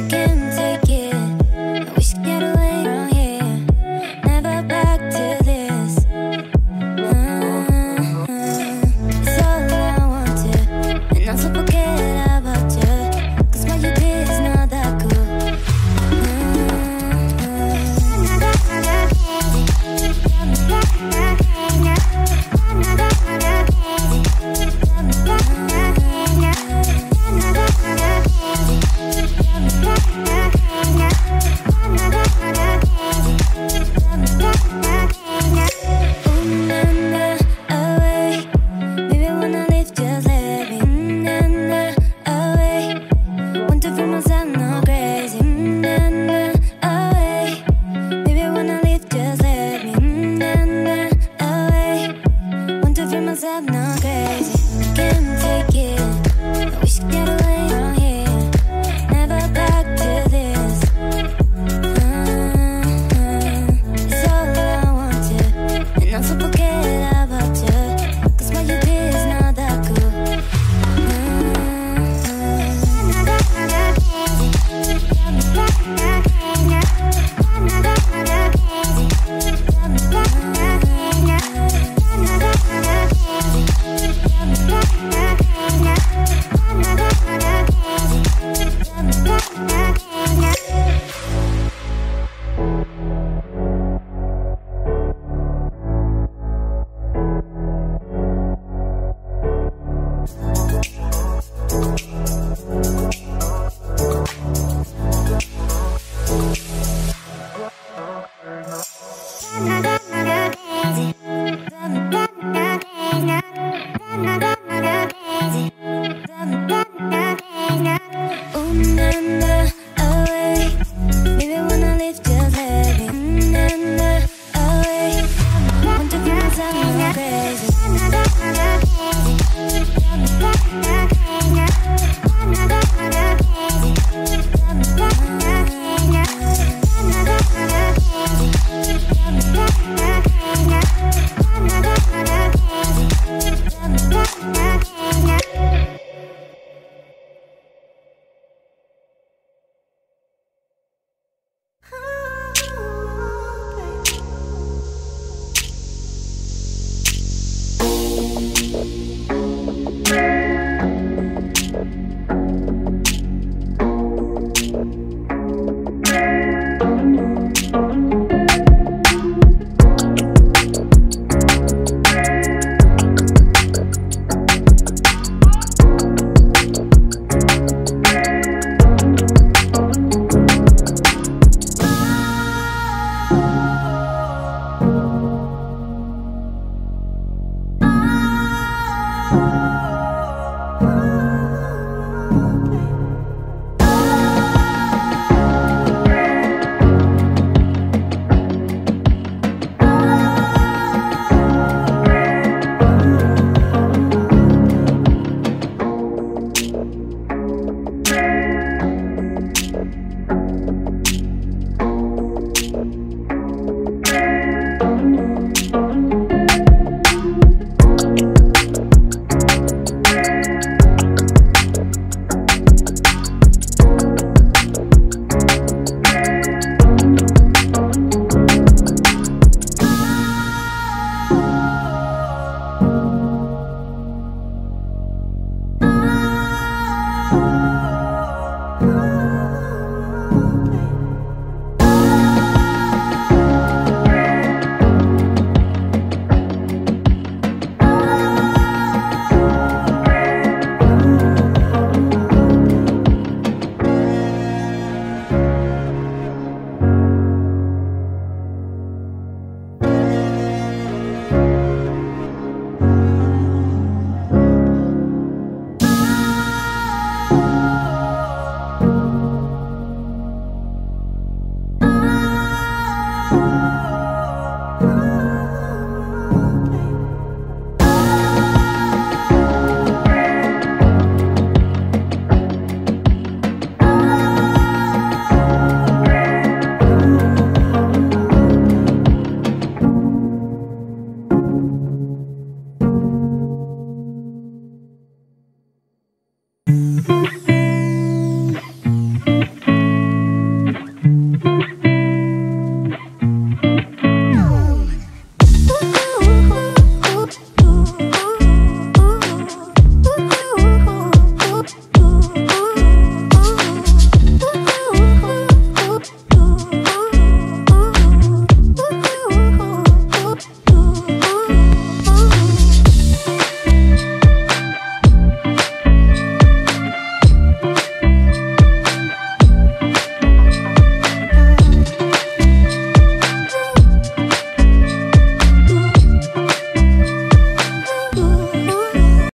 can't take it. I wish to get away from here. Never back to this. It's all I want to, and also forget about you. 'Cause what you did is not that cool. I'm not crazy, can't take it. I wish to get away from here. Never back to this. It's all I want to, and also forget about you. 'Cause what you did is not that cool. I'm not crazy.